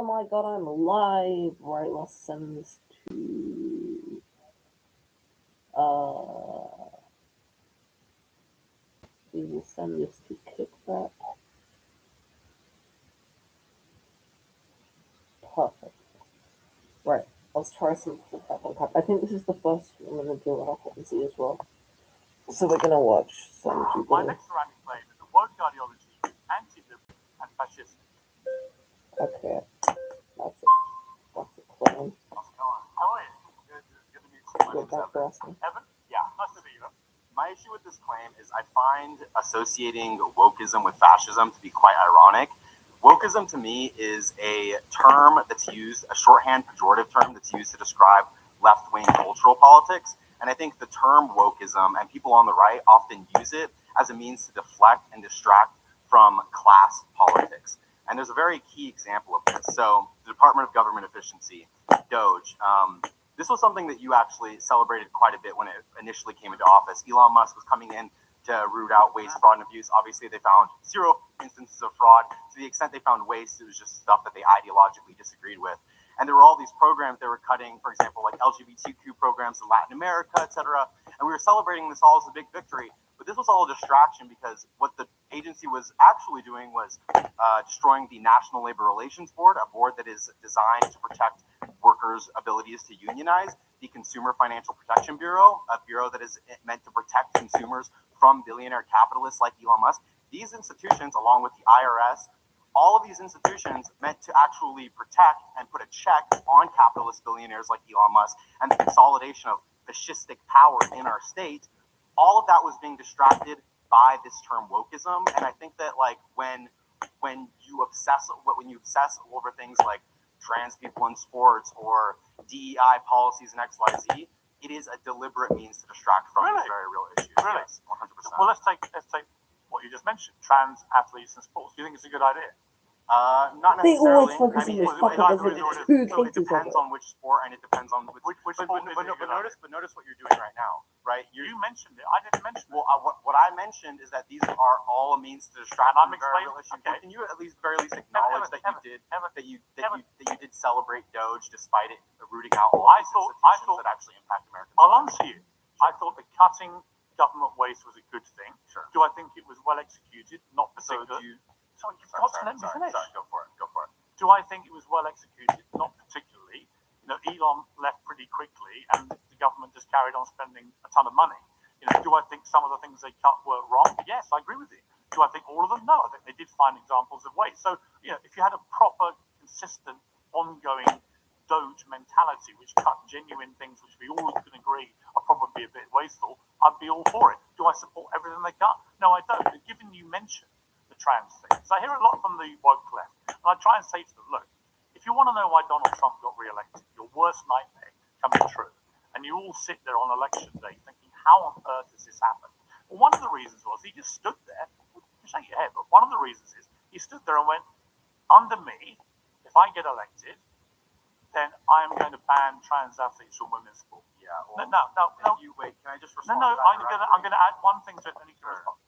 Oh my god, I'm live. Right, let's send this to we will send this to Kickback. Perfect. Right, let's try some Tap on Tap. I think this is the first one I'm gonna do our frequency as well. So we're gonna watch some people. My next running claim is that woke ideology is anti-liberal and fascist. Okay, that's it. That's a claim. How's it going? How are you? Good to meet you. Good, thanks for asking. Evan? Yeah, nice to meet you. My issue with this claim is I find associating wokeism with fascism to be quite ironic. Wokeism to me is a term that's used, a shorthand pejorative term that's used to describe left-wing cultural politics. And I think the term wokeism and people on the right often use it as a means to deflect and distract from class politics. And there's a very key example of this. So the Department of Government Efficiency, DOGE, this was something that you actually celebrated quite a bit when it initially came into office. Elon Musk was coming in to root out waste, fraud, and abuse. Obviously, they found 0 instances of fraud. To the extent they found waste, it was just stuff that they ideologically disagreed with. And there were all these programs they were cutting, for example, like LGBTQ programs in Latin America, etc. And we were celebrating this all as a big victory. But this was all a distraction because what the agency was actually doing was destroying the National Labor Relations Board, a board that is designed to protect workers' abilities to unionize, the Consumer Financial Protection Bureau, a bureau that is meant to protect consumers from billionaire capitalists like Elon Musk. These institutions, along with the IRS, all of these institutions meant to actually protect and put a check on capitalist billionaires like Elon Musk and the consolidation of fascistic power in our state. All of that was being distracted by this term wokeism. And I think that like when you obsess over things like trans people in sports or DEI policies and XYZ, it is a deliberate means to distract from these very real issues. Really? Yes, 100%. Well, let's take what you just mentioned, trans athletes in sports. Do you think it's a good idea? Not They necessarily. always focus on this fucking two So it cases of depends it. on which sport and it depends on which sport but notice what you're doing right now, right? You mentioned it. I didn't mention it. Well, what I mentioned is that these are all a means to distract And I'm from very explaining- real issues. okay. Can you at least acknowledge that you did celebrate Doge despite it rooting out all these institutions that actually impact Americans? I'll answer you. I thought that cutting government waste was a good thing. Sure. Do I think it was well executed? Not So particularly. Sorry, Let me finish. go for it. Do I think it was well executed? Not particularly. Elon left pretty quickly, and the government just carried on spending a ton of money. Do I think some of the things they cut were wrong? Yes, I agree with you. Do I think all of them? No, I think they did find examples of waste. So, if you had a proper, consistent, ongoing Doge mentality, which cut genuine things which we all can agree are probably a bit wasteful, I'd be all for it. Do I support everything they cut? No, I don't. But given you mentioned the trans thing, so I hear a lot from the woke left, and I try and say to them, look, if you want to know why Donald Trump got re-elected, your worst nightmare coming true, and you all sit there on election day thinking, how on earth does this happen? Well, one of the reasons was he just stood there, you shake your head, but one of the reasons is he stood there and went, under me, if I get elected, then I am going to ban trans athletes from women's sport. Yeah. Well, no. You wait. Can I just respond? No. I'm going to add one thing to it, and you can respond.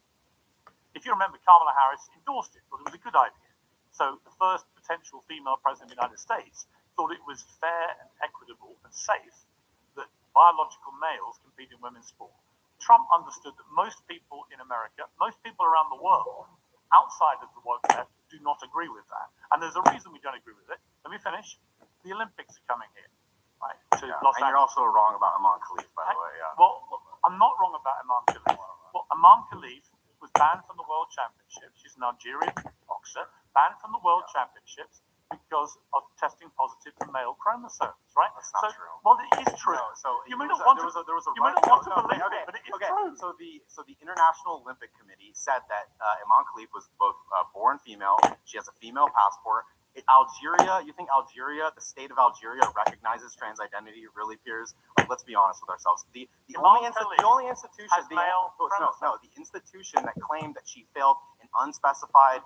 If you remember, Kamala Harris endorsed it, thought it was a good idea. So the first potential female president of the United States thought it was fair and equitable and safe that biological males compete in women's sport. Trump understood that most people in America, most people around the world, outside of the woke left, do not agree with that. And there's a reason we don't agree with it. Let me finish. The Olympics are coming here, right? To Los and you're Angeles. also wrong about Imam Khalif, by the way. Yeah. Well, I'm not wrong about Imam Khalif. Well, Imam Khalif was banned from the World Championships. She's an Algerian boxer, banned from the World Championships because of testing positive for male chromosomes, right? That's not true. Well, it is true. No, so you may not want to believe it, but it is true. So the International Olympic Committee said that Iman Khalif was both born female. She has a female passport. Algeria, you think Algeria, the state of Algeria, recognizes trans identity? Really, Piers? Like, let's be honest with ourselves. The only institution, the institution that claimed that she failed an unspecified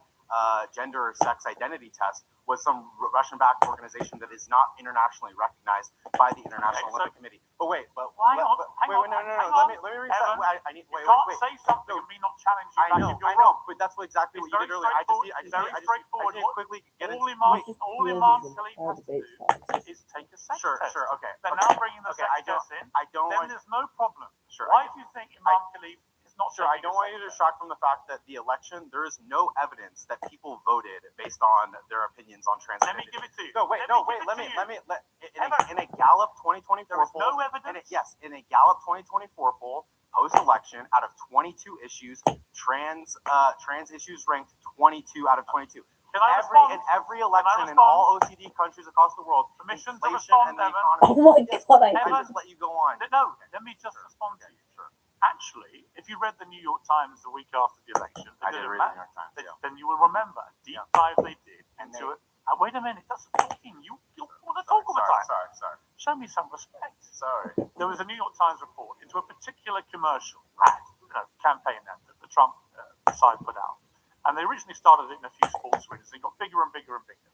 gender or sex identity test was some Russian-backed organization that is not internationally recognized by the International Okay, so- Olympic Committee. But wait, Hang on, wait, no. hang Let on. me reset. Evan, I need. You Wait, can't wait. say something No. and me not challenge you I back know, if you're I know, wrong. but that's exactly It's what you did earlier. I just need to straightforward. quickly get All into. Imam, Wait, all Yes, Imam it's Khalid our has to debate do time. is take a sex Sure, test. sure, okay. They're Okay. now bringing the Okay, sex I don't- test in. I don't Then want. there's no problem. Sure. Why do you think Imam Khalid is not Sure, I taking don't a want sex you to test? distract from the fact that the election, there is no evidence that people voted based on their opinions on Let me transgender. give it to you. No, wait, in a Gallup 2024 There is poll, no evidence. in a Gallup 2024 poll, post-election, out of 22 issues, trans issues ranked 22 out of 22. Can I respond? In every election in respond? all OECD countries across the world, Permission to inflation respond, and the Evan? economy. Oh my God, I Evan? I just let you go on. No, let me just respond to you. Sure. Actually, if you read the New York Times the week after the election, I did read the New York Times. then, Yeah. then you will remember a deep dive they did And into they- it. Wait a minute, that's talking. You want to talk all the time. Sorry. Show me some respect. Sorry. There was a New York Times report into a particular commercial ad, campaign ad that the Trump side put out. And they originally started it in a few sports arenas. It got bigger and bigger and bigger.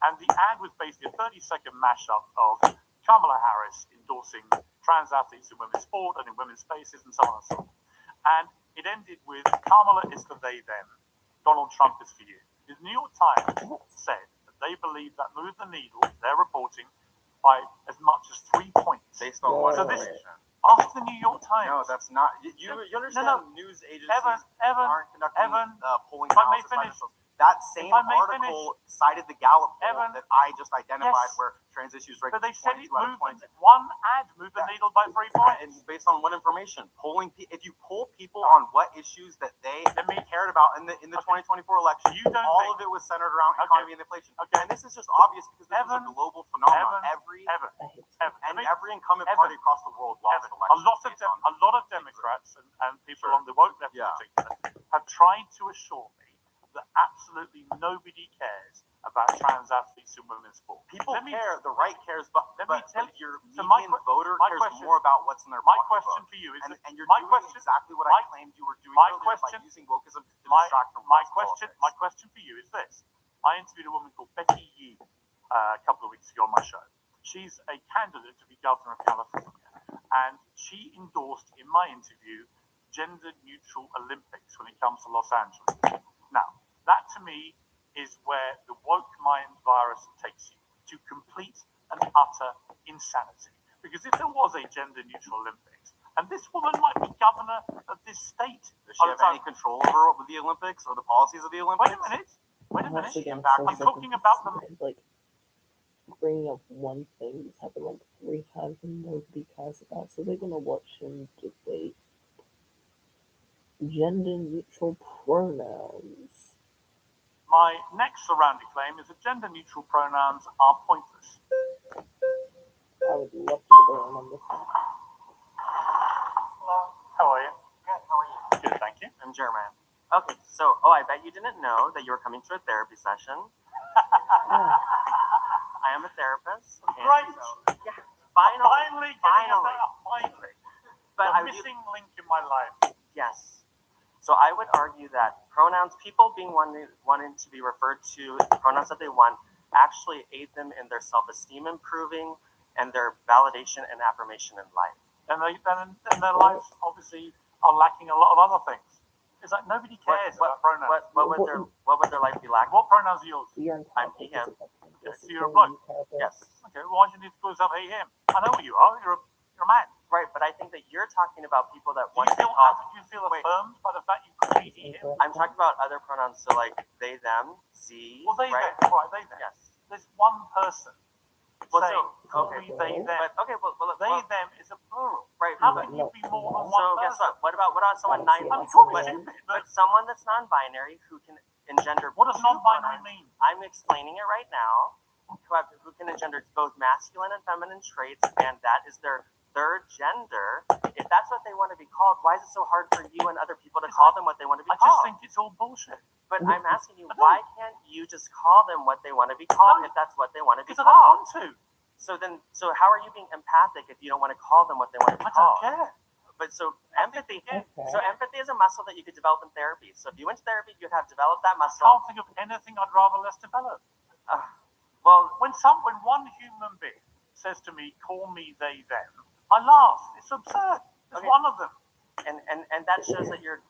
And the ad was basically a 30-second mashup of Kamala Harris endorsing trans athletes in women's sport and in women's spaces and so on and so on. And it ended with Kamala is for they, them. Donald Trump is for you. The New York Times said that they believe that moved the needle, they're reporting, by as much as 3 points. Based on what So this- information? Ask the New York Times. No, that's not. You understand? No. News agencies Evan, aren't conducting Evan, polling if I may analysis. finish. That same If I may article cited the Gallup poll Evan, that I just identified, yes. where trans issues ranked But they said it 22 out of moved 22. one ad moved the needle by 3 points. And based on what information? If you poll people on what issues that they cared about in the 2024 election, You don't all think- of it was centered around Okay. economy and inflation. Okay. And this is just obvious because this Evan, is a global phenomenon. Evan, Every I hate incumbent Evan, party across the world lost Evan, elections. based on- a lot of Democrats and people Sure. on the woke left Yeah. in particular have tried to assure me that absolutely nobody cares about trans athletes in women's sport. People Let me- care, the right cares, but let me tell you- your so median my voter my cares question- more about what's in their My pocketbook. question for you is And, that and you're my doing question- exactly what my- I claimed you were doing my earlier question- by using wokeism to my distract from my class question politics. my question for you is this. I interviewed a woman called Becky Yee a couple of weeks ago on my show. She's a candidate to be governor of California, and she endorsed in my interview gender neutral Olympics when it comes to Los Angeles. Now, that to me is where the woke mind virus takes you to complete and utter insanity. Because if there was a gender neutral Olympics, and this woman might be governor of this state, Does she have any control over the Olympics or the policies of the Olympics? wait a minute. I'm actually I'm gonna say talking about the because, like, bringing up one thing that's happened like 3 times and nobody cares about, so they're gonna watch him debate gender neutral pronouns. My next surrounding claim is that gender neutral pronouns are pointless. I would love to debate on this one. Hello. How are you? Good. How are you? Good, thank you. I'm Jeremiah. Okay, so I bet you didn't know that you were coming to a therapy session. Yeah. I am a therapist. and Great. so- yeah. Finally. Finally. But The I would missing link in my life. yes. So I would argue that pronouns, people being wanting to be referred to pronouns that they want, actually aid them in their self-esteem improving and their validation and affirmation in life. And their lives obviously are lacking a lot of other things. It's like nobody cares about pronouns. What would their life be lacking? What pronouns are yours? You're I'm entitled him. to debate. Yes, This is you're a what bloke. you care about. Yes. Okay, well, why do you need to call yourself he, him? I know what you are. You're a man. Right, but I think that you're talking about people that Do want you to be feel called. affirmed by the fact you call me he, him? I'm talking about other pronouns, so like they, them, z. Well, they, right? them. All right, they, them. Yes. There's one person Well, saying, so call okay, me they, them. but okay, well, They, them is a plural. right. How but- can you be more than so one guess person? what? What about someone Obviously, non? I'm talking Yeah. stupid, But but someone that's non-binary who can engender. what does two non-binary pronouns. mean? I'm explaining it right now. Who can engender both masculine and feminine traits, and that is their third gender. If that's what they want to be called, why is it so hard for you and other people to call them what they want to be I just called? think it's all bullshit. But I'm asking you, I don't- why can't you just call them what they want to be called No. if that's what they want to be Because I don't called? want to. So how are you being empathic if you don't want to call them what they want to be I don't called? care. But so empathy. Okay. So empathy is a muscle that you could develop in therapy. So if you went to therapy, you'd have developed that I muscle. can't think of anything I'd rather less develop. Well, When one human being says to me, "Call me they them," I laugh. It's absurd. It's Okay. one of them. and that shows that you're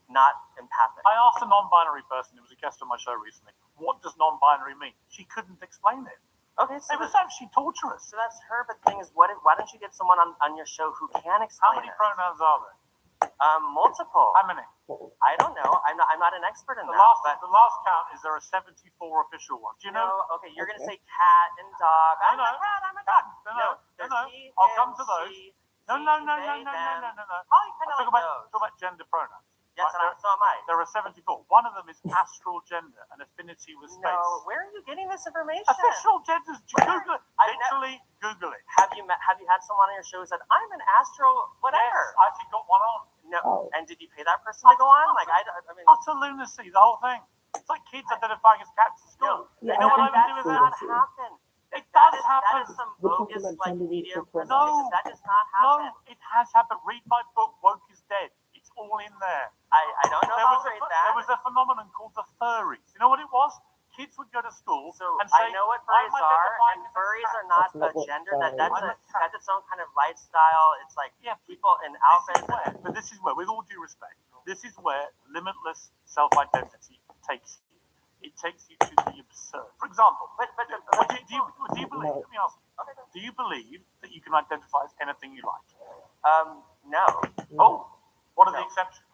not empathic. I asked a non-binary person who was a guest on my show recently, "What does non-binary mean?" She couldn't explain it. Okay, so It was actually torturous. so that's her. But the thing is, why don't you get someone on your show who can How explain many it? pronouns are there? Multiple. How many? I don't know. I'm not an expert in The that. But the last count is there are 74 official ones. Do you know? no, okay, you're gonna say cat and dog. I'm No, a cat. I'm a dog. No, there's no. he, I'll him, come to those. she, No, she, no, they, them. no. I kind Talk of like about, those. talk about gender pronouns. Yes, Right, and so am I. There are 74. One of them is astral gender, an affinity with space. No, where are you getting this information? Official genders, Google it. I've Literally, Google it. Have you had someone on your show who said, "I'm an astro whatever"? Yes, I actually got one on. No, Oh. and did you pay that person to go on? Like I mean, Utter lunacy, the whole thing. It's like kids identifying as cats at school. Yeah, you know what I I think would do with that's that? not happen. It That does is- happen. That is some We're bogus talking about like gender media neutral presence pronouns. because that does not happen. No, it has happened. Read my book, Woke is Dead. It's all in there. I don't know There how was, to a, read that. there was a phenomenon called the furries. You know what it was? Kids would go to school So and say, I know what "I'm furries are, identifying and as a furries cat." are not That's not a what gender. furry That's its own kind of lifestyle. It's like Yeah, people in This outfits. is where, but this is where, with all due respect, this is where limitless self-identity takes you. It takes you to the absurd. For example, But do you believe? Let me ask you. Okay. Do you believe that you can identify as anything you like? No. Oh, what are the No. exceptions?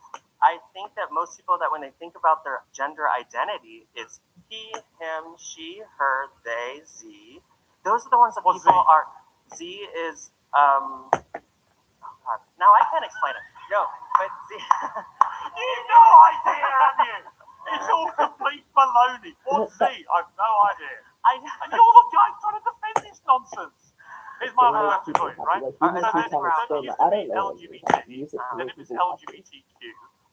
I think that most people that when they think about their gender identity, it's he, him, she, her, they, z. Those are the ones that What's people Z? are. Z is oh God. Now I can't explain it. No, but Z. You've no idea, have you? It's all complete baloney. What's Z? I've no idea. And you're the guy trying to defend this nonsense. Here's my other question for you, right? Like, So humans then, who so it can't used experiment. to be I don't know what it is. LGBT, Use it to then make it was people happy. LGBTQ.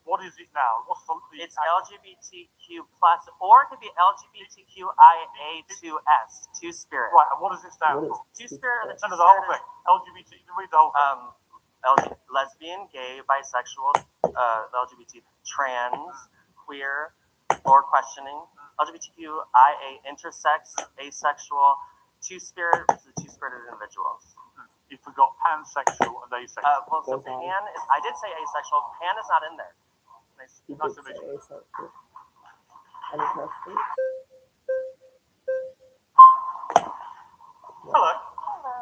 What is it now? What's the It's LGBTQ plus, or it could be LGBTQIA2S, two spirit. Right, and what does it stand What for? is Two spirit. No, the whole thing. LGBT. Read the whole thing. Lesbian, gay, bisexual, LGBT, trans, queer, or questioning, LGBTQIA, intersex, asexual, two-spirit, which is two-spirited individuals. You forgot pansexual and asexual. Well, so Goes on. pan is, I did say asexual, pan is not in there. Nice. You Nice did to meet say asexual. Any questions? Hello. Hello.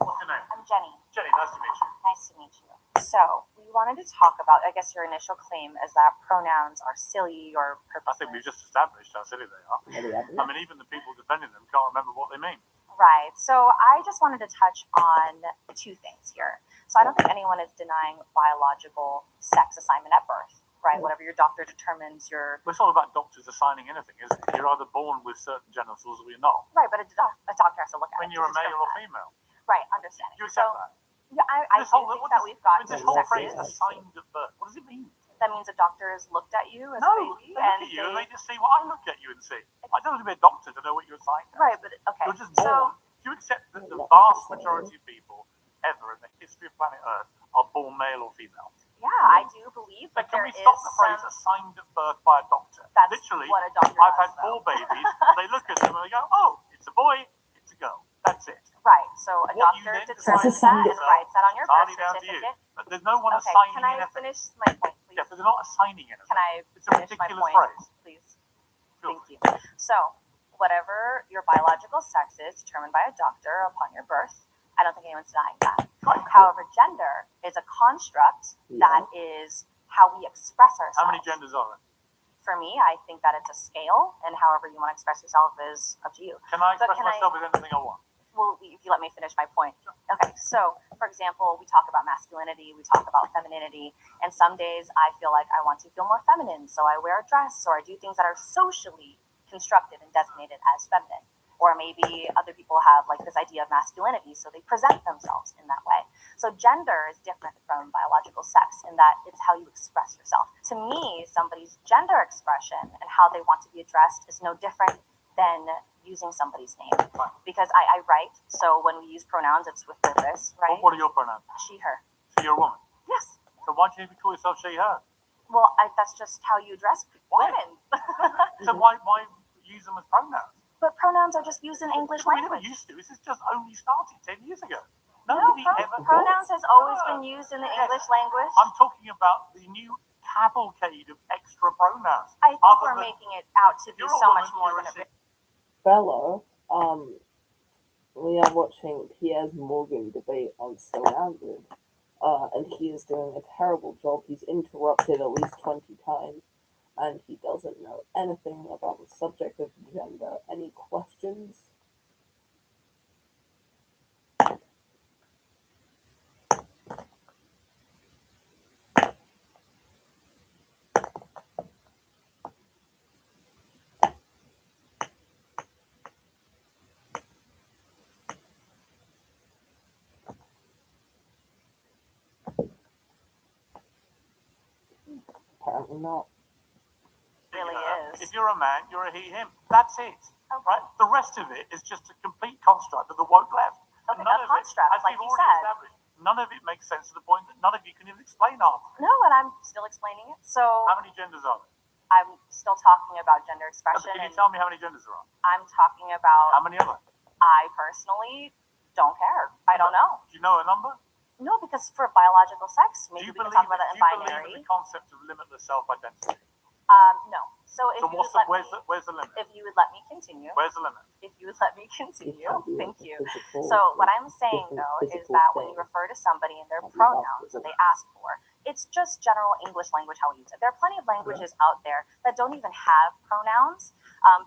What's your name? I'm Jenny. Jenny, nice to meet you. Nice to meet you. So, we wanted to talk about, I guess your initial claim is that pronouns are silly or I think we've purposeless. just established how silly they are. Any others? I mean, even the people defending them can't remember what they mean. Right. So, I just wanted to touch on two things here. So, I don't think anyone is denying biological sex assignment at birth, right? Whatever your doctor determines your. It's all about doctors assigning anything, isn't it? You're either born with certain genitals or you're not. Right, but a doctor has to look at When it. you're to a male or determine female. that. Right, understanding. Do you accept So, that? yeah, I This do whole, think what that does- we've got this two whole phrase sexes. assigned at birth, what does it mean? That means a doctor has looked at you as No, a they baby look at you and they they just see what I look at you and see. I don't have to be a doctor to know what you're assigned at. right, but okay. You're just born. So Do you accept that the Not vast necessarily. majority of people ever in the history of planet Earth are born male or female? yeah, I do believe, But but can there we is stop the phrase some. assigned at birth by a doctor? That's Literally, what a doctor I've does, had 4 though. babies. They look at them and they go, "Oh, it's a boy, it's a girl. That's it." Right. So a What you doctor then determines decide that and yourself, writes that on your birth entirely down to you. certificate. But there's no one Okay. assigning Can I anything. finish my point, please? Yeah, but they're not assigning anything. Can I It's a finish my ridiculous point, phrase. please? Sure. Thank you. So, whatever your biological sex is determined by a doctor upon your birth, I don't think anyone's denying that. Right. However, gender is a construct that is how we express ourselves. How many genders are there? For me, I think that it's a scale, and however you want to express yourself is up to you. Can I But express can I- myself with anything I want? Well, if you let me finish my point. Okay, so for example, we talk about masculinity, we talk about femininity, and some days I feel like I want to feel more feminine, so I wear a dress or I do things that are socially constructed and designated as feminine. Or maybe other people have like this idea of masculinity, so they present themselves in that way. So gender is different from biological sex in that it's how you express yourself. To me, somebody's gender expression and how they want to be addressed is no different than using somebody's name. Because I write, so when we use pronouns, it's with purpose, right? What are your pronouns? She, her. So you're a woman. Yes. So why do you call yourself she, her? Well, that's just how you address Why? women. So why use use them as pronouns. But pronouns are just used in English We never language. used to. This has just only started 10 years ago. No, Nobody ever. pronouns has always No. been used in the Yes. English language. I'm talking about the new cavalcade of extra pronouns. I think Other we're than- making it out to be You're a so woman, much more you're a than it she. Bella, we are watching Piers Morgan debate on Surrounded, and he is doing a terrible job. He's interrupted at least 20 times, and he doesn't know anything about the subject of gender. Any questions? Apparently not. really is. If you're a man, you're a he, him. That's it. Okay. Right? The rest of it is just a complete construct of the woke left. Okay, And none a of construct, it, as like we've you already said. established, none of it makes sense to the point that none of you can even explain half. No, and I'm still explaining it. So How many genders are there? I'm still talking about gender Okay, expression, can you and tell me how many genders there are? I'm talking about. How many are there? I personally don't care. I don't know. Do you know a number? No, because for biological sex, Do maybe you we can believe talk about that in do you believe in binary. the concept of limitless self-identity? No. So if So you what's would the, let me, where's the limit? if you would let me continue, Where's the limit? if you would let me It continue, can be thank like a you. physical So what I'm saying different though is physical that when you thing. refer to somebody in their Can be pronouns opposite. that they ask for, it's just general English language how we use it. There are plenty of languages out there that don't even have pronouns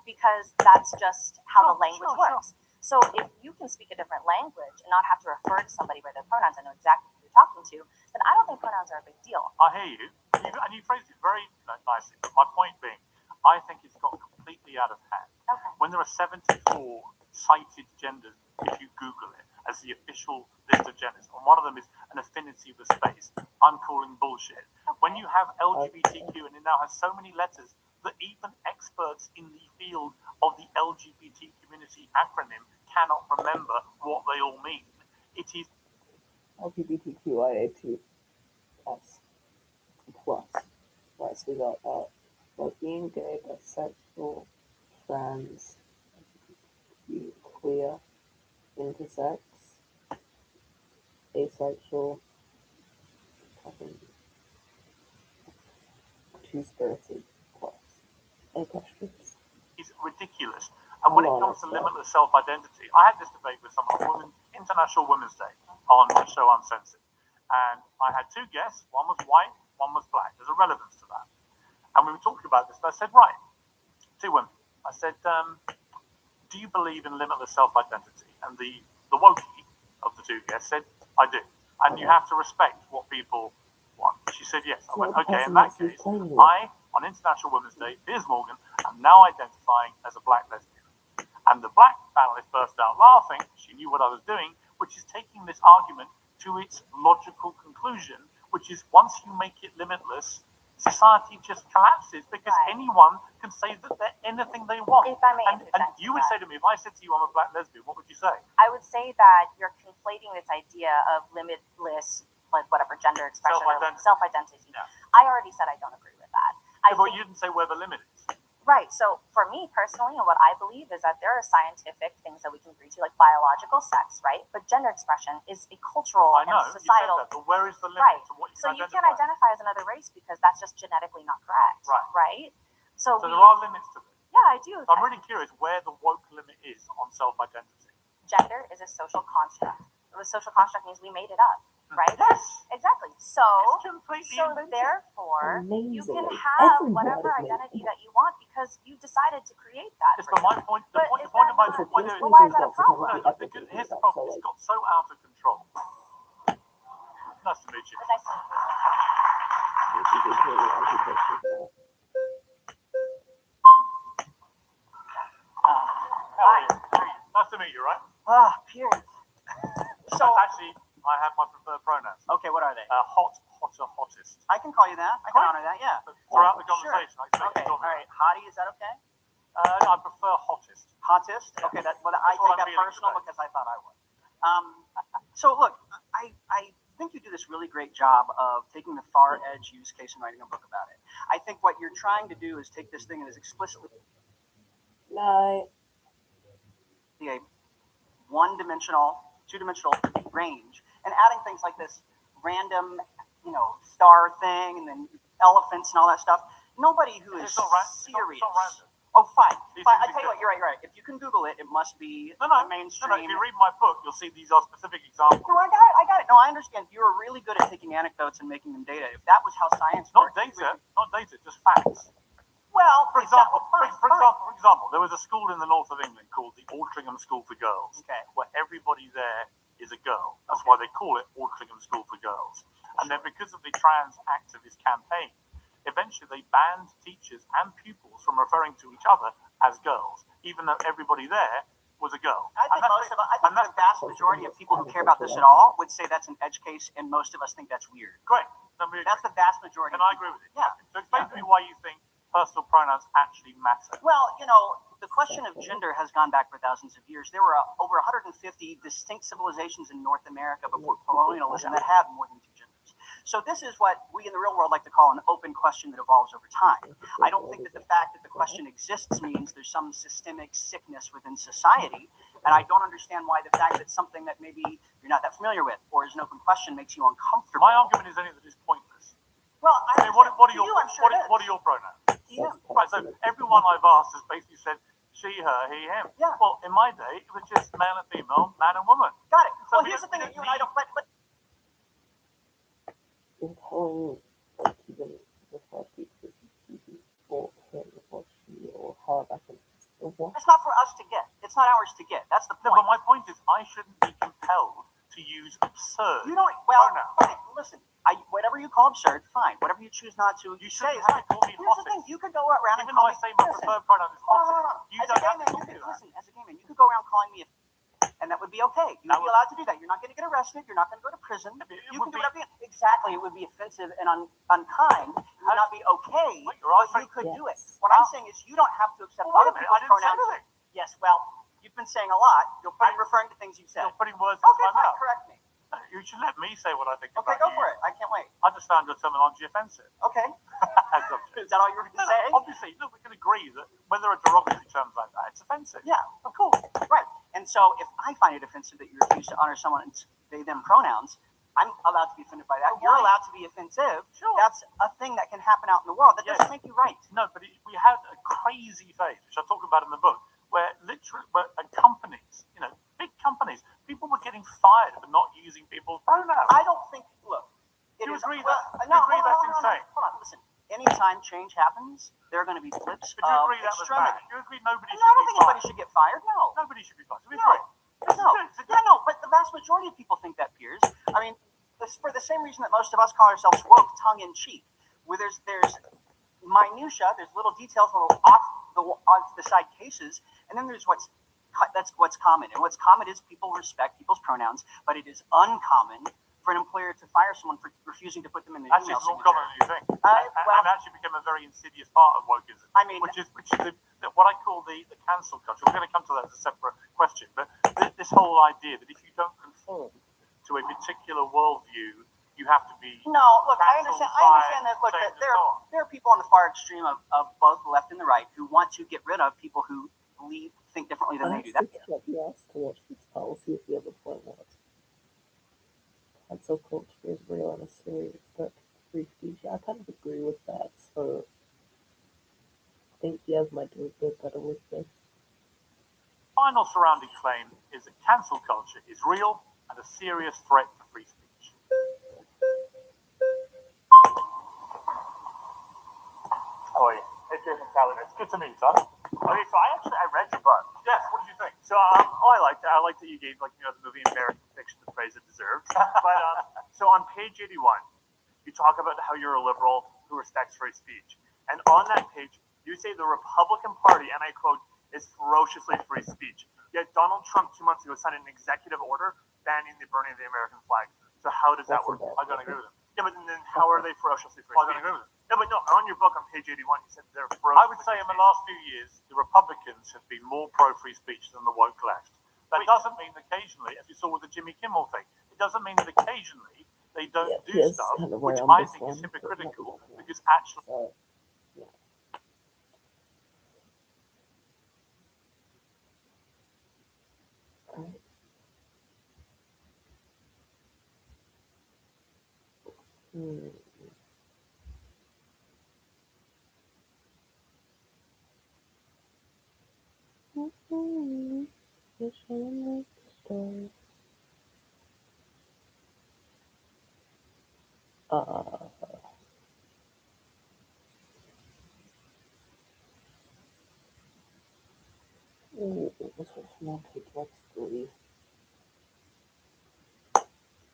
because that's just how the language works. So if you can speak a different language and not have to refer to somebody by their pronouns, I know exactly who you're talking to, then I don't think pronouns are a big deal. I hear you, and you phrased it very nicely. My point being, I think it's got completely out of hand. Okay. When there are 74 cited genders, if you Google it, as the official list of genders, and one of them is an affinity with space, I'm calling bullshit. When you have LGBTQ and it now has so many letters that even experts in the field of the LGBT community acronym cannot remember what they all mean, it is LGBTQIA2 plus. Right, so we got lesbian, gay, bisexual, trans, queer, intersex, asexual, two-spirited plus. Any questions? is ridiculous. And when it comes to limitless self-identity, I had this debate with someone on International Women's Day on the show Uncensored. And I had two guests, one was white, one was black. There's a relevance to that. And we were talking about this, and I said, right, two women. I said, do you believe in limitless self-identity? And the wokey of the two guests said, I do. And you have to respect what people want. She said, yes. I went, okay, in that case, I, on International Women's Day, Piers Morgan, am now identifying as a black lesbian. And the black panelist burst out laughing. She knew what I was doing, which is taking this argument to its logical conclusion, which is once you make it limitless, society just collapses because anyone can say that they're anything they want. If I may And interject you would say to me, if I said to you I'm a black lesbian, what would you say? I would say that you're conflating this idea of limitless, like whatever gender expression or self-identity. Yeah. I already said I don't agree with that. Yeah, but you didn't say where the limit is. Right. So for me personally, and what I believe is that there are scientific things that we can agree to, like biological sex, right? But gender expression is a cultural I know, and societal. you said that, but where is the limit Right. to what you So can you identify? can't identify as another race because that's just genetically not correct. Right. Right. So, So there are limits to this. Yeah, I do. So I'm really curious where the woke limit is on self-identity. Gender is a social construct. The social construct means we made it up, right? Yes. Exactly. So, It's completely so invented. therefore, you can Amazing. have Every whatever word is made identity that you want because you decided to create that. Yes, for but my you. point, But the point is of that my not- point Well, why is that a problem? here's the problem. It's got so out of control. Nice to meet you. Nice to meet you. How are you? Nice to meet you, right? Piers. So actually, I have my preferred pronouns. Okay, what are they? Hot, hotter, hottest. I can call you that. I can honor that, yeah. But throughout the Sure. conversation, I expect Okay, you to all call me. right. Hottie, is that okay? I prefer hottest. Hottest? Okay, I That's what take I'm that feeling personal today. because I thought I would. So look, I think you do this really great job of taking the far edge use case and writing a book about it. I think what you're trying to do is take this thing and is explicitly Night. A one-dimensional, two-dimensional range, and adding things like this random, star thing, and then elephants and all that stuff. Nobody who is It's not serious. It's not random. Oh, fine. These Fine. I things tell you what, you're right. If you can Google it, it must be No, the no, mainstream. if you read my book, you'll see these are specific examples. No, I got it. No, I understand. You were really good at taking anecdotes and making them data. If that was how science Not worked, data, just facts. well, For example, fine. for example, there was a school in the north of England called the Altrincham School for Girls, Okay. where everybody there is a girl. That's why they call it Altrincham School for Girls. And then because of the trans activist campaign, eventually they banned teachers and pupils from referring to each other as girls, even though everybody there was a girl. I think And the vast majority of people who care about this at all would say that's an edge case, and most of us think that's weird. great. That's the vast majority. And I agree with you. Yeah. So explain to me why you think personal pronouns actually matter. Well, the question of gender has gone back for thousands of years. There were over 150 distinct civilizations in North America before colonialism that had more than two genders. So this is what we in the real world like to call an open question that evolves over time. I don't think that the fact that the question exists means there's some systemic sickness within society. And I don't understand why the fact that something that maybe you're not that familiar with or is an open question makes you uncomfortable. My argument is only that it's pointless. Well, I mean, what are your I'm sure it is. what are your pronouns? Yeah. Right, so everyone I've asked has basically said she, her, he, him. Yeah. Well, in my day, it was just male and female, man and woman. Got it. So Well, here's the thing that you and I don't. But In telling, like, even the first teachers, he bought him or she or her back in the what? it's not for us to get. It's not ours to get. That's the No, point. but my point is, I shouldn't be compelled to use absurd You don't. Well, pronouns. fine. Listen. Whatever you call absurd, fine. Whatever you choose not to, You say shouldn't is have fine. to call me Here's the thing: hottest. you could go around Even and though call I me. say my Listen, preferred pronoun is no. hottest, you As a don't gay have man, to you do could that. listen. As a gay man, you could go around calling me, and that would be okay. You would be allowed to do that. You're not going to get arrested. You're not going to go to prison. It You would can do be- whatever. Exactly. It would be offensive and unkind. It would not be okay. Wait, you're But answering- you could do it. Yes. What I'm saying is, you don't have to accept Well, wait a other minute, people's I didn't say pronouns. anything. Yes. Well, you've been saying a lot. You're referring to things you've said. You're putting words into Okay, my fine. mouth. Correct me. You should let me say what I think Okay, about go you. for it. I can't wait. I just found your terminology offensive. Okay. As object. Is that all you were going No, to say? no, obviously, look, we can agree that when there are derogatory terms like that, it's offensive. Yeah, of course. Right. And so if I find it offensive that you refuse to honor someone's they, them pronouns, I'm allowed to be offended by that. But You're why? allowed to be offensive. Sure. That's a thing that can happen out in the world. That Yes. doesn't make you right. No, but we had a crazy phase, which I talk about in the book, where literally, companies, big companies, people were getting fired for not using people's pronouns. I don't think, look, it You is. agree well, that- no, you agree hold on, that's hold on, insane? Hold on, listen. Anytime change happens, there are going to be flips But you of agree that was extremity. bad. You agree nobody No, should I don't be think anybody fired. should get fired. No. Nobody should be fired. So we No. agree. This is No. good. It's a good- Yeah, no, but the vast majority of people think that, Piers. I mean, for the same reason that most of us call ourselves woke, tongue in cheek, where there's minutia, there's little details, little off the side cases, and then there's what's common. And what's common is people respect people's pronouns, but it is uncommon for an employer to fire someone for refusing to put them in the Actually, email it's more signature. common than you think. well- and actually became a very insidious part of wokeism. I mean, which is what I call the cancel culture. We're going to come to that as a separate question, but this whole idea that if you don't conform to a particular worldview, you have to be. no, look, I cancelled, understand that. Look, fired, that shamed, and so on. there are people on the far extreme of both the left and the right who want to get rid of people who think differently than they do. Honestly, can't be asked to watch this policy if the other point was. Cancel culture is real and a serious threat to free speech. I kind of agree with that, so I think Diaz might do a bit better with this. Final surrounding claim is that cancel culture is real and a serious threat to free speech. Oi, it's Jason Callan. It's good to meet you, son. Okay, so I read your book. Yes, what did you think? So, I liked it. I liked that you gave, the movie American Fiction the praise it deserved. But, so on page 81, you talk about how you're a liberal who respects free speech. And on that page, you say the Republican Party, and I quote, is ferociously free speech. Yet Donald Trump 2 months ago signed an executive order banning the burning of the American flag. So how does that That's work? a bad I don't agree thing. with him. Yeah, but then how are they ferociously free Well, I speech? don't agree with him. Yeah, but no, on your book on page 81, you said they're ferociously I would say in the last few years, the Republicans have been more pro-free speech than the woke left. That doesn't mean occasionally, as you saw with the Jimmy Kimmel thing, it doesn't mean that occasionally they don't Yeah, do he is stuff, kind of which right on I this think is one, but hypocritical, not really. because actually So, Hmm. The sun like the stars. Ooh, this was more complexity.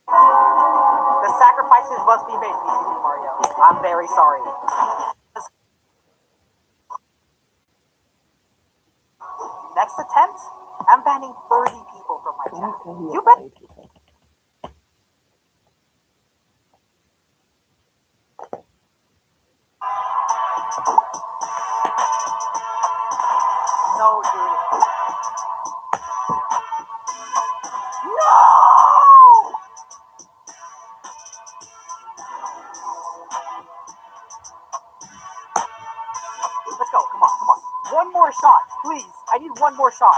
The sacrifices must be made, PC Mario. I'm very sorry. Next attempt, I'm banning 30 people from my chat. You bet. No, dude. No! Let's go. Come on, come on. One more shot, please. I need one more shot.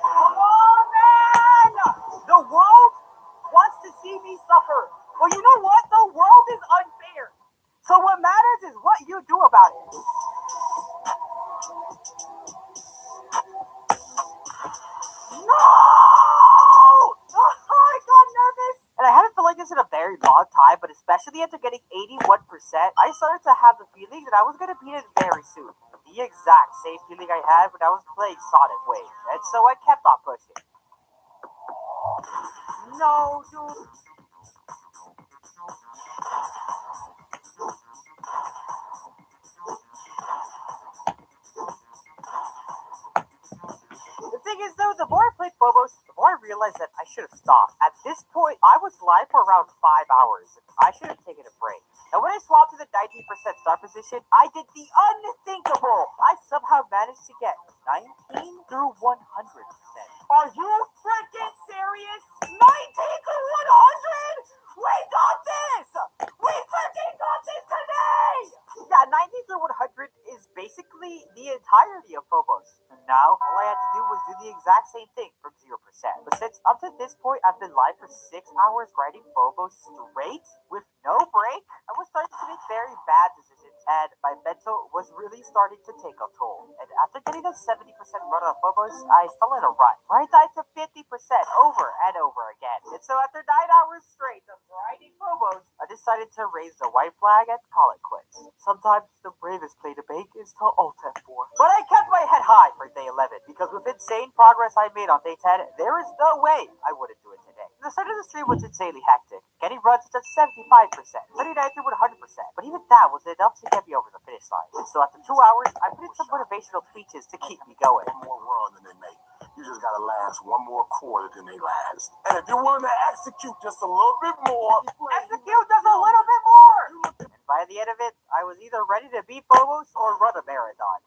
Come on, man! The world wants to see me suffer. Well, you know what? The world is unfair. So what matters is what you do about it. No! Oh, I got nervous. And I haven't felt like this in a very long time, but especially after getting 81%, I started to have the feeling that I was going to beat it very soon. The exact same feeling I had when I was playing Sonic Wave. And so I kept on pushing. No, dude. The thing is, though, the more I played Phobos, the more I realized that I should have stopped. At this point, I was live for around 5 hours. I should have taken a break. And when I swapped to the 19% start position, I did the unthinkable. I somehow managed to get 19 through 100%. Are you freaking serious? 19 through 100? We got this! We freaking got this today! Yeah, 19 through 100 is basically the entirety of Phobos. And now, all I had to do was do the exact same thing from 0%. But since up to this point, I've been live for 6 hours grinding Phobos straight with no break, I was starting to make very bad decisions, and my mental was really starting to take a toll. And after getting a 70% run on Phobos, I fell in a rut, where I died to 50% over and over again. And so after 9 hours straight of grinding Phobos, I decided to raise the white flag and call it quits. Sometimes the bravest play to make is to Alt F4. But I kept my head high for day 11, because with insane progress I made on day 10, there is no way I wouldn't do it today. The start of the stream was insanely hectic, getting runs at 75%, 39 through 100%, but even that was enough to get me over the finish line. And so after 2 hours, I put in some motivational speeches to keep me going. One more run than they make. You just gotta last one more quarter than they last. And if you're willing to execute just a little bit more, Execute just a little bit more! And by the end of it, I was either ready to beat Phobos or run a marathon.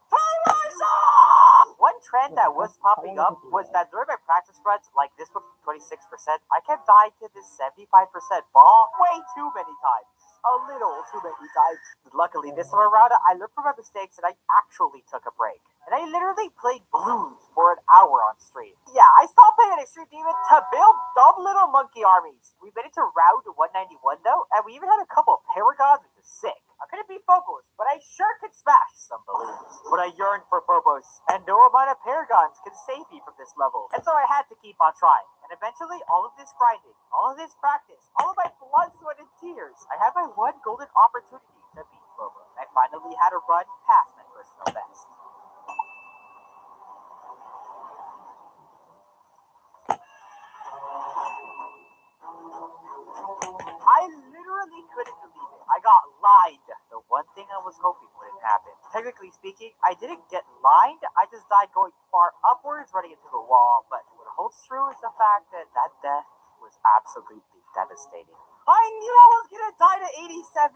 One trend that was popping up was that during my practice runs, like this one from 26%, I kept dying to this 75% ball way too many times. A little too many times. Luckily, this time around, I learned from my mistakes and I actually took a break. And I literally played Bloons for an hour on stream. Yeah, I stopped playing Extreme Demon to build dumb little monkey armies. We made it to round 191 though, and we even had a couple of Paragons, which is sick. I couldn't beat Phobos, but I sure could smash some balloons. But I yearned for Phobos, and no amount of Paragons could save me from this level. And so I had to keep on trying. And eventually, all of this grinding, all of this practice, all of my blood, sweat, and tears, I had my one golden opportunity to beat Phobos. I finally had a run past my personal best. I literally couldn't believe it. I got lined. The one thing I was hoping wouldn't happen. Technically speaking, I didn't get lined. I just died going far upwards, running into the wall. But what holds true is the fact that that death was absolutely devastating. I knew I was gonna die to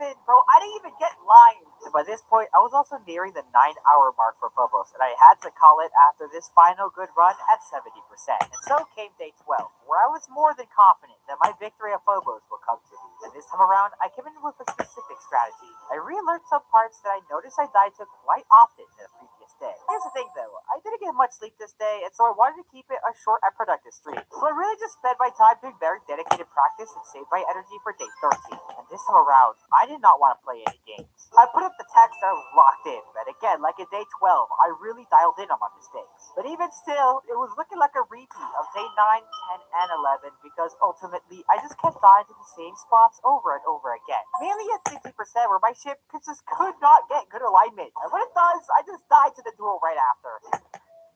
87, bro. I didn't even get lined. But By this point, I was also nearing the 9-hour mark for Phobos, and I had to call it after this final good run at 70%. And so came day 12, where I was more than confident that my victory at Phobos will come to me. And this time around, I came in with a specific strategy. I relearned some parts that I noticed I died to quite often in the previous day. Here's the thing though, I didn't get much sleep this day, and so I wanted to keep it a short and productive stream. So I really just spent my time doing very dedicated practice and saved my energy for day 13. And this time around, I did not want to play any games. I put up the text and I was locked in, but again, like in day 12, I really dialed in on my mistakes. But even still, it was looking like a repeat of day 9, 10, and 11, because ultimately, I just kept dying to the same spots over and over again. Mainly at 60%, where my ship just could not get good alignment. And when it does, I just died to the duel right after.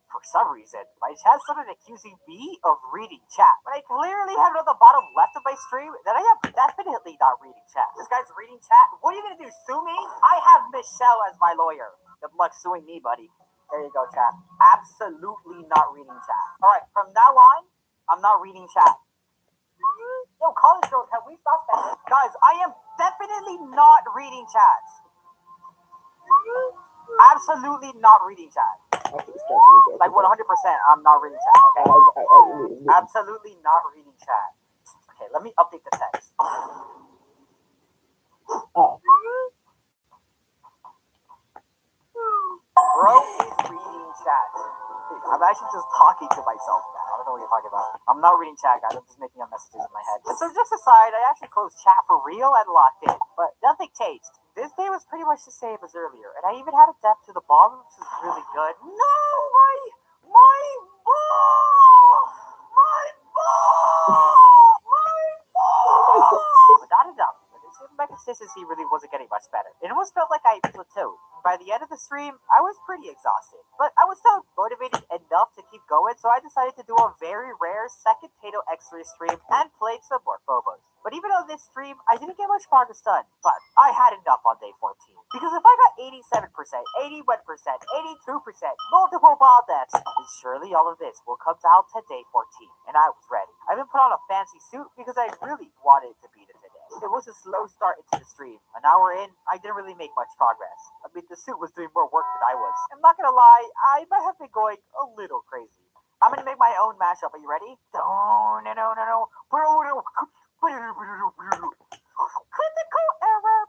For some reason, my chat started accusing me of reading chat. But I clearly have it on the bottom left of my stream that I am definitely not reading chat. This guy's reading chat? What are you gonna do, sue me? I have Michelle as my lawyer. Good luck suing me, buddy. There you go, chat. Absolutely not reading chat. Alright, from now on, I'm not reading chat. Yo, college girl, can we stop that? Guys, I am definitely not reading chat. Absolutely not reading chat. Like 100%, I'm not reading chat. Okay? Absolutely not reading chat. Okay, let me update the text. Oh. Bro is reading chat. I'm actually just talking to myself now. I don't know what you're talking about. I'm not reading chat, guys. I'm just making up messages in my head. So just aside, I actually closed chat for real and locked in. But nothing changed. This day was pretty much the same as earlier. And I even had a depth to the ball, which is really good. No! My ball! My ball! My ball! But not enough. My consistency really wasn't getting much better. It almost felt like I plateaued. By the end of the stream, I was pretty exhausted, but I was still motivated enough to keep going, so I decided to do a very rare second Tato X3 stream and played some more Phobos. But even on this stream, I didn't get much progress done, but I had enough on day 14. Because if I got 87%, 81%, 82%, multiple ball deaths, then surely all of this will come down to day 14, and I was ready. I even put on a fancy suit because I really wanted to beat it today. It was a slow start into the stream. An hour in, I didn't really make much progress. I mean, the suit was doing more work than I was. I'm not gonna lie, I might have been going a little crazy. I'm gonna make my own mashup. Are you ready? No. Critical error.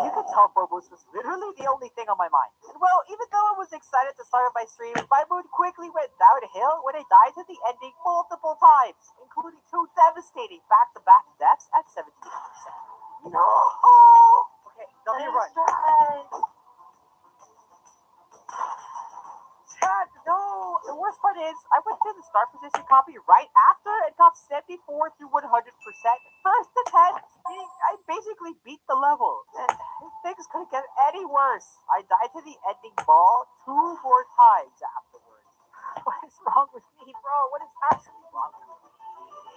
You could tell Phobos was literally the only thing on my mind. And well, even though I was excited to start my stream, my mood quickly went downhill when I died to the ending multiple times, including 2 devastating back-to-back deaths at 78%. No! Okay, W run. Chat, no! The worst part is, I went to the start position copy right after and got 74 through 100%. First attempt, I basically beat the level. And things couldn't get any worse. I died to the ending ball 2 more times afterwards. What is wrong with me, bro? What is actually wrong with me?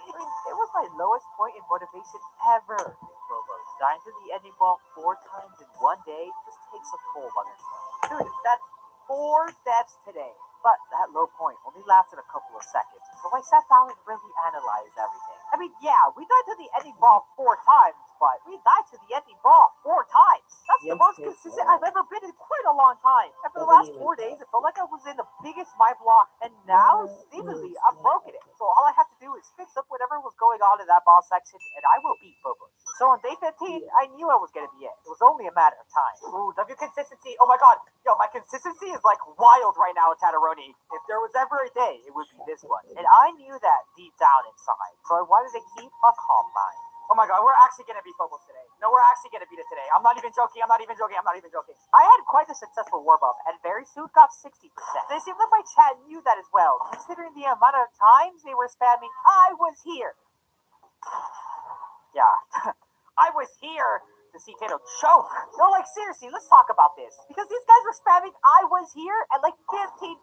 I mean, it was my lowest point in motivation ever in Phobos. Dying to the ending ball 4 times in one day just takes a toll on it. Dude, that's 4 deaths today. But that low point only lasted a couple of seconds. So I sat down and really analyzed everything. I mean, yeah, we died to the ending ball 4 times, but we died to the ending ball 4 times. That's the most consistent I've ever been in quite a long time. And for the last 4 days, it felt like I was in the biggest mind block. And now, seemingly, I've broken it. So all I have to do is fix up whatever was going on in that ball section, and I will beat Phobos. So on day 15, I knew I was going to be it. It was only a matter of time. Ooh, W consistency. Oh my god. Yo, my consistency is like wild right now in Tatteroni. If there was ever a day, it would be this one. And I knew that deep down inside. So I wanted to keep a calm mind. Oh my god, we're actually going to beat Phobos today. No, we're actually going to beat it today. I'm not even joking. I had quite a successful warm-up, and very soon got 60%. They seemed like my chat knew that as well, considering the amount of times they were spamming, I was here. Yeah, I was here to see Tato choke. No, like, seriously, let's talk about this. Because these guys were spamming, I was here, at like 15%.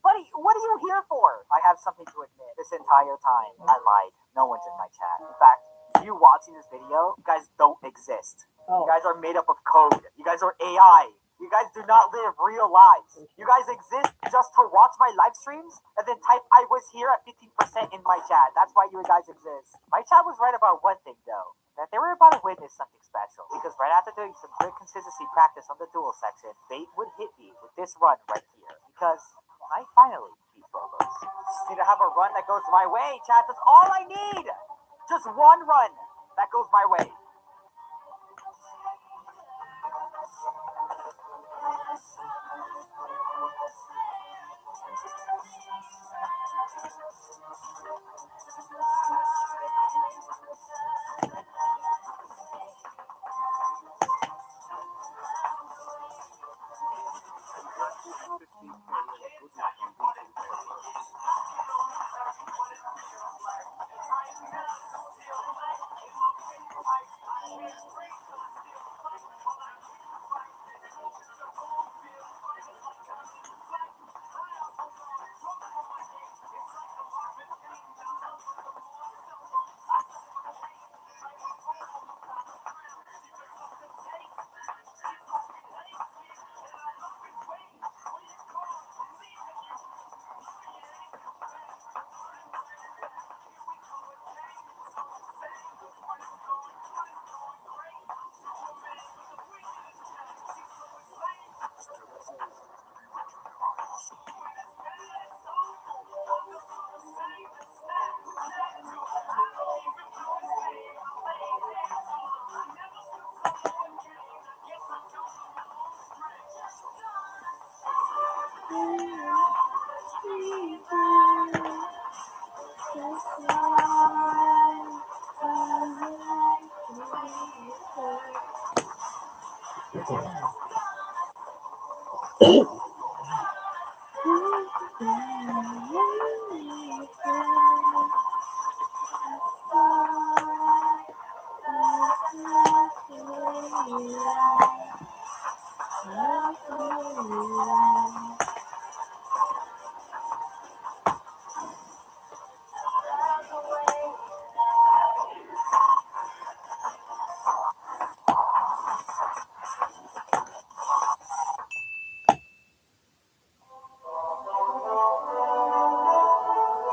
Buddy, what are you here for? I have something to admit. This entire time, I lied. No one's in my chat. In fact, you watching this video, you guys don't exist. You guys are made up of code. You guys are AI. You guys do not live real lives. You guys exist just to watch my live streams and then type I was here at 15% in my chat. That's why you guys exist. My chat was right about one thing though, that they were about to witness something special. Because right after doing some good consistency practice on the duel section, fate would hit me with this run right here. Because I finally beat Phobos. Just need to have a run that goes my way, chat. That's all I need. Just one run that goes my way.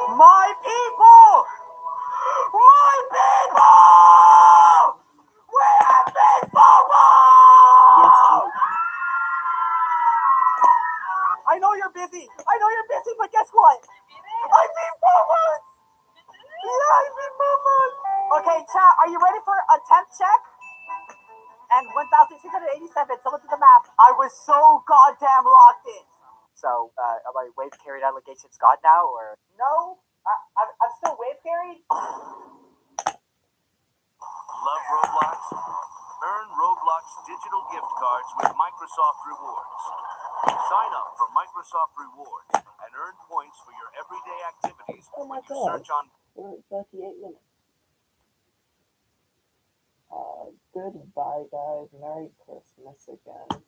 My people! My people! We have been forward! I know you're busy, but guess what? I beat Phobos! Yeah, I beat Phobos! Okay, chat, are you ready for a temp check? And 1,687, someone to the map. I was so goddamn locked in. So, am I wave carried allegations God now, or? No, I'm still wave carried. Love Roblox? Earn Roblox digital gift cards with Microsoft Rewards. Sign up for Microsoft Rewards and earn points for your everyday activities Oh my when you god. search on We're at 38 minutes. Goodbye, guys. Merry Christmas again.